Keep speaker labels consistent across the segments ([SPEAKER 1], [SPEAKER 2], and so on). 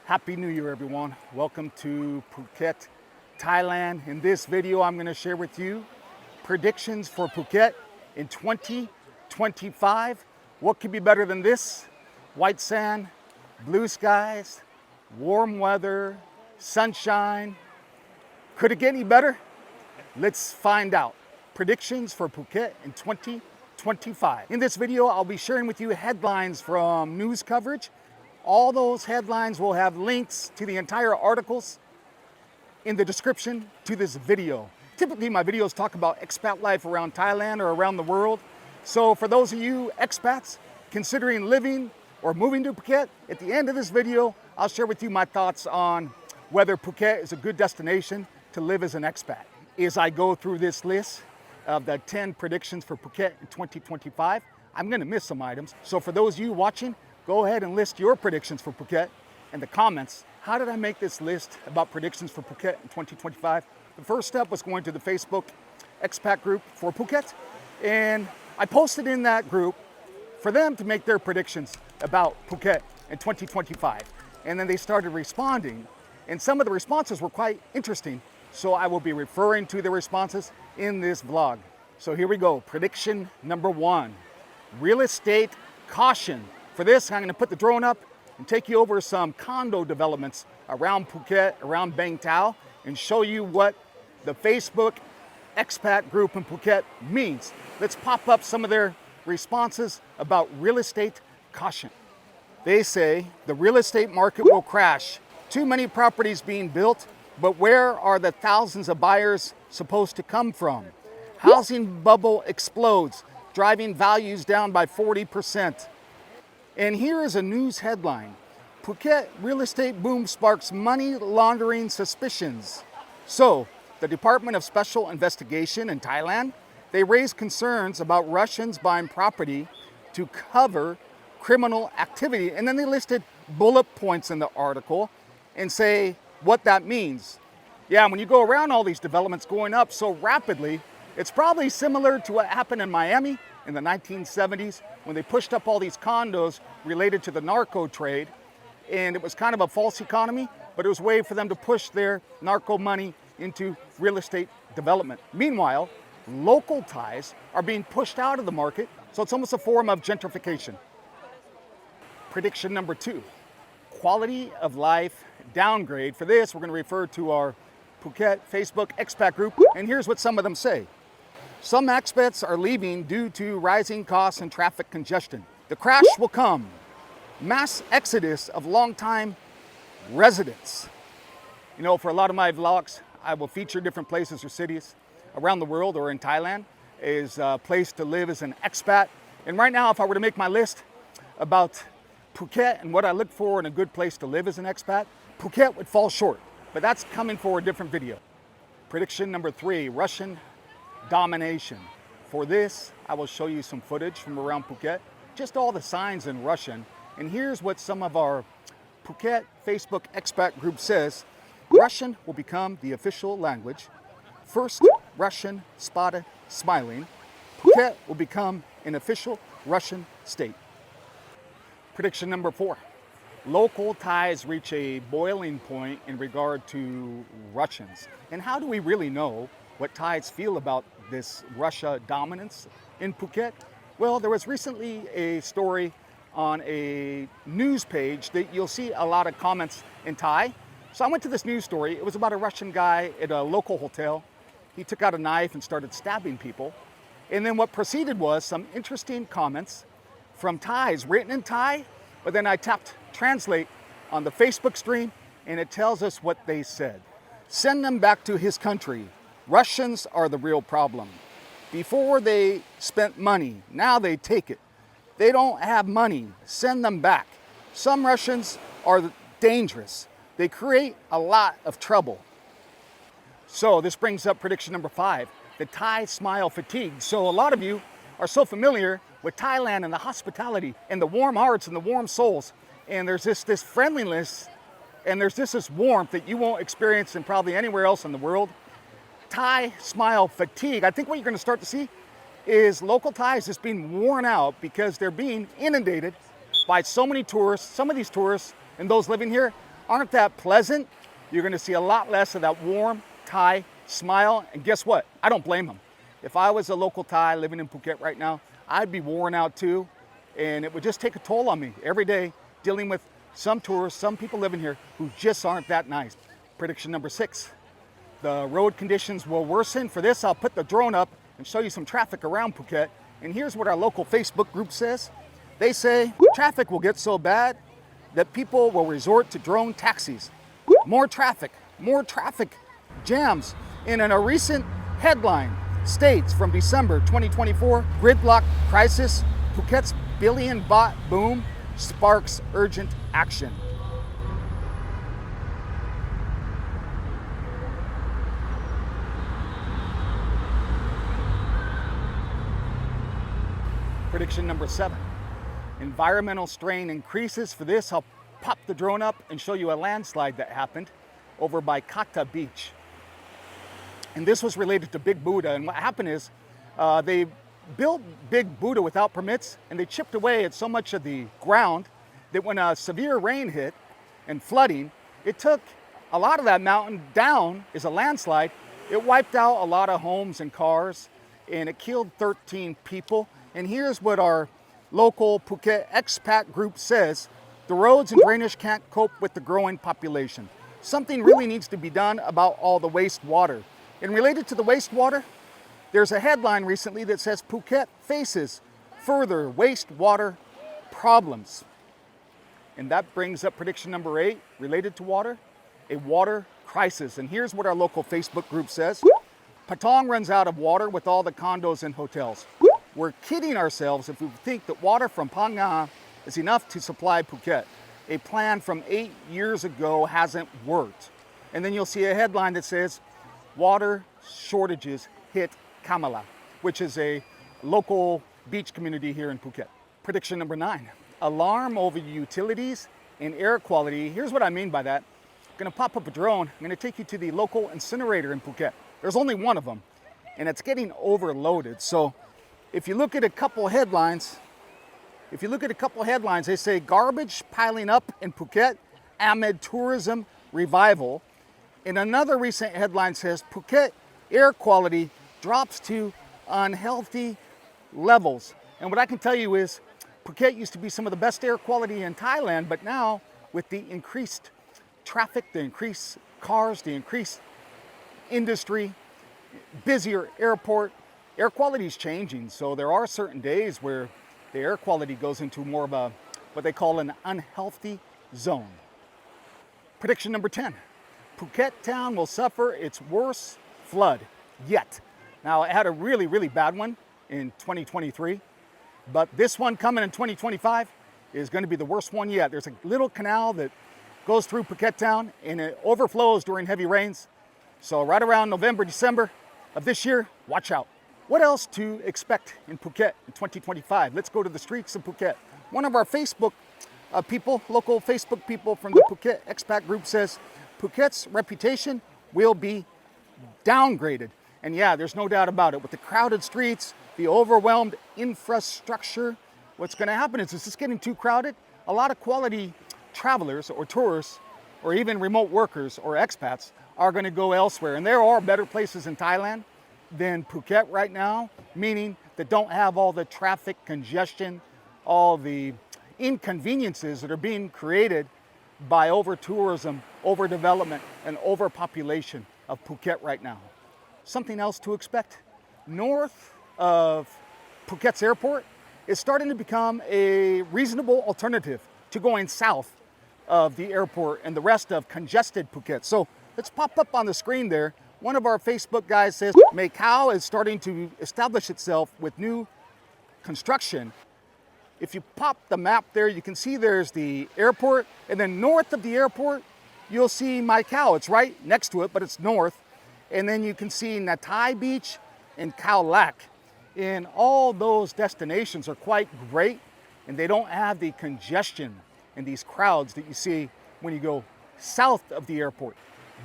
[SPEAKER 1] Happy New Year, everyone. Welcome to Phuket, Thailand. In this video, I'm going to share with you predictions for Phuket in 2025. What could be better than this? White sand, blue skies, warm weather, sunshine. Could it get any better? Let's find out. Predictions for Phuket in 2025. In this video, I'll be sharing with you headlines from news coverage. All those headlines will have links to the entire articles in the description to this video. Typically, my videos talk about expat life around Thailand or around the world. So for those of you expats considering living or moving to Phuket, at the end of this video, I'll share with you my thoughts on whether Phuket is a good destination to live as an expat. As I go through this list of the 10 predictions for Phuket in 2025, I'm gonna miss some items. So for those of you watching, go ahead and list your predictions for Phuket in the comments. How did I make this list about predictions for Phuket in 2025? The first step was going to the Facebook Expat Group for Phuket, and I posted in that group for them to make their predictions about Phuket in 2025. And then they started responding, and some of the responses were quite interesting, so I will be referring to the responses in this vlog. So here we go. Prediction number 1, real estate caution. For this, I'm going to put the drone up and take you over some condo developments around Phuket, around Bang Tao, and show you what the Facebook Expat Group in Phuket means. Let's pop up some of their responses about real estate caution. They say the real estate market will crash. Too many properties being built, but where are the thousands of buyers supposed to come from? Housing bubble explodes, driving values down by 40%. And here is a news headline. Phuket real estate boom sparks money laundering suspicions. So, the Department of Special Investigation in Thailand, they raised concerns about Russians buying property to cover criminal activity. And then they listed bullet points in the article and say what that means. Yeah, when you go around all these developments going up so rapidly, it's probably similar to what happened in Miami in the 1970s when they pushed up all these condos related to the narco trade. And it was kind of a false economy, but it was a way for them to push their narco money into real estate development. Meanwhile, local Thais are being pushed out of the market, so it's almost a form of gentrification. Prediction number 2, quality of life downgrade. For this, we're going to refer to our Phuket Facebook Expat Group, and here's what some of them say. Some expats are leaving due to rising costs and traffic congestion. The crash will come. Mass exodus of longtime residents. You know, for a lot of my vlogs, I will feature different places or cities around the world or in Thailand as a place to live as an expat. And right now, if I were to make my list about Phuket and what I look for in a good place to live as an expat, Phuket would fall short, but that's coming for a different video. Prediction number 3, Russian domination. For this, I will show you some footage from around Phuket, just all the signs in Russian. And here's what some of our Phuket Facebook Expat Group says. Russian will become the official language. First Russian spotted smiling. Phuket will become an official Russian state. Prediction number 4. Local Thais reach a boiling point in regard to Russians. And how do we really know what Thais feel about this Russia dominance in Phuket? Well, there was recently a story on a news page that you'll see a lot of comments in Thai. So I went to this news story. It was about a Russian guy at a local hotel. He took out a knife and started stabbing people. And then what proceeded was some interesting comments from Thais, written in Thai, but then I tapped translate on the Facebook stream and it tells us what they said. Send them back to his country. Russians are the real problem. Before they spent money, now they take it. They don't have money, send them back. Some Russians are dangerous. They create a lot of trouble. So this brings up prediction number 5, the Thai smile fatigue. So a lot of you are so familiar with Thailand and the hospitality and the warm hearts and the warm souls. And there's this friendliness and there's this warmth that you won't experience in probably anywhere else in the world. Thai smile fatigue. I think what you're going to start to see is local Thais just being worn out because they're being inundated by so many tourists. Some of these tourists and those living here aren't that pleasant. You're gonna see a lot less of that warm Thai smile. And guess what? I don't blame them. If I was a local Thai living in Phuket right now, I'd be worn out too. And it would just take a toll on me every day dealing with some tourists, some people living here who just aren't that nice. Prediction number 6, the road conditions will worsen. For this, I'll put the drone up and show you some traffic around Phuket. And here's what our local Facebook group says. They say traffic will get so bad that people will resort to drone taxis. More traffic jams. And in a recent headline states from December 2024, gridlock crisis, Phuket's billion baht boom sparks urgent action. Prediction number 7, environmental strain increases. For this, I'll pop the drone up and show you a landslide that happened over by Kata Beach. And this was related to Big Buddha. And what happened is they built Big Buddha without permits, and they chipped away at so much of the ground that when a severe rain hit and flooding, it took a lot of that mountain down as a landslide. It wiped out a lot of homes and cars, and it killed 13 people. And here's what our local Phuket Expat Group says. The roads and drainage can't cope with the growing population. Something really needs to be done about all the wastewater. And related to the wastewater, there's a headline recently that says Phuket faces further wastewater problems. And that brings up prediction number 8, related to water, a water crisis. And here's what our local Facebook group says. Patong runs out of water with all the condos and hotels. We're kidding ourselves if we think that water from Phang Nga is enough to supply Phuket. A plan from 8 years ago hasn't worked. And then you'll see a headline that says, water shortages hit Kamala, which is a local beach community here in Phuket. Prediction number 9, alarm over utilities and air quality. Here's what I mean by that. I'm gonna pop up a drone. I'm gonna take you to the local incinerator in Phuket. There's only one of them, and it's getting overloaded. So if you look at a couple headlines, they say garbage piling up in Phuket amid tourism revival. And another recent headline says Phuket air quality drops to unhealthy levels. And what I can tell you is Phuket used to be some of the best air quality in Thailand, but now with the increased traffic, the increased cars, the increased industry, busier airport, air quality is changing. So there are certain days where the air quality goes into more of a, what they call an unhealthy zone. Prediction number 10, Phuket town will suffer its worst flood yet. Now, it had a really, really bad one in 2023, but this one coming in 2025 is going to be the worst one yet. There's a little canal that goes through Phuket town and it overflows during heavy rains. So right around November, December of this year, watch out. What else to expect in Phuket in 2025? Let's go to the streets of Phuket. One of our Facebook people, local Facebook people from the Phuket Expat Group says, Phuket's reputation will be downgraded. And yeah, there's no doubt about it. With the crowded streets, the overwhelmed infrastructure, what's going to happen is this getting too crowded. A lot of quality travelers or tourists or even remote workers or expats are going to go elsewhere. And there are better places in Thailand than Phuket right now, meaning that don't have all the traffic congestion, all the inconveniences that are being created by over-tourism, overdevelopment, and overpopulation of Phuket right now. Something else to expect. North of Phuket's airport is starting to become a reasonable alternative to going south of the airport and the rest of congested Phuket. So let's pop up on the screen there. One of our Facebook guys says Macau is starting to establish itself with new construction. If you pop the map there, you can see there's the airport, and then north of the airport, you'll see Macau. It's right next to it, but it's north. And then you can see Natai Beach and Khao Lak. And all those destinations are quite great, and they don't have the congestion and these crowds that you see when you go south of the airport.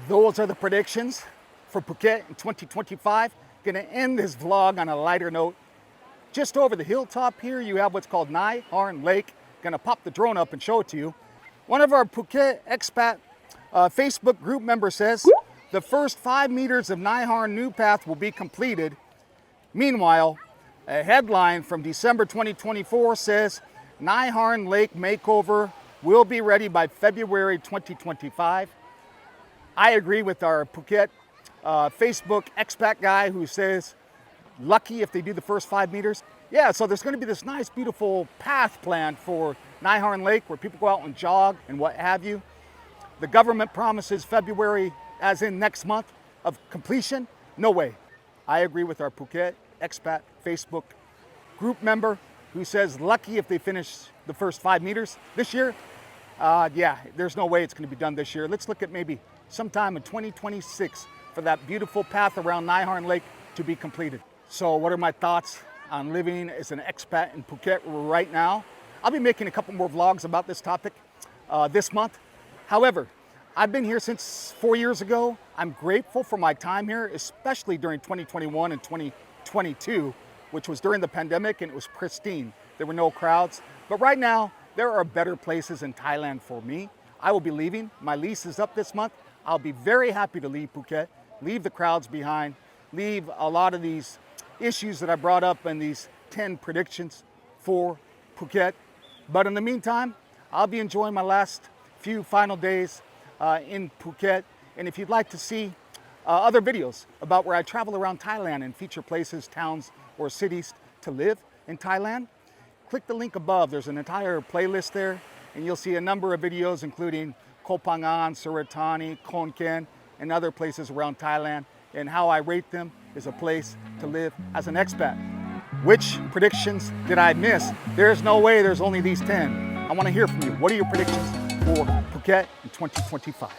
[SPEAKER 1] Those are the predictions for Phuket in 2025. Gonna end this vlog on a lighter note. Just over the hilltop here, you have what's called Nai Harn Lake. Gonna pop the drone up and show it to you. One of our Phuket Expat Facebook group member says, the first 5 meters of Nai Harn new path will be completed. Meanwhile, a headline from December 2024 says, Nai Harn Lake makeover will be ready by February 2025. I agree with our Phuket Facebook expat guy who says, lucky if they do the first 5 meters. Yeah, so there's going to be this nice, beautiful path planned for Nai Harn Lake where people go out and jog and what have you. The government promises February, as in next month, of completion. No way. I agree with our Phuket expat Facebook group member who says lucky if they finish the first 5 meters this year. Yeah, there's no way it's going to be done this year. Let's look at maybe sometime in 2026 for that beautiful path around Nai Harn Lake to be completed. So what are my thoughts on living as an expat in Phuket right now? I'll be making a couple more vlogs about this topic this month. However, I've been here since 4 years ago. I'm grateful for my time here, especially during 2021 and 2022, which was during the pandemic and it was pristine. There were no crowds. But right now, there are better places in Thailand for me. I will be leaving. My lease is up this month. I'll be very happy to leave Phuket, leave the crowds behind, leave a lot of these issues that I brought up in these 10 predictions for Phuket. But in the meantime, I'll be enjoying my last few final days in Phuket. And if you'd like to see other videos about where I travel around Thailand and feature places, towns, or cities to live in Thailand, click the link above. There's an entire playlist there, and you'll see a number of videos including Koh Phangan, Suratthani, Khon Kaen, and other places around Thailand, and how I rate them as a place to live as an expat. Which predictions did I miss? There's no way there's only these 10. I want to hear from you. What are your predictions for Phuket in 2025?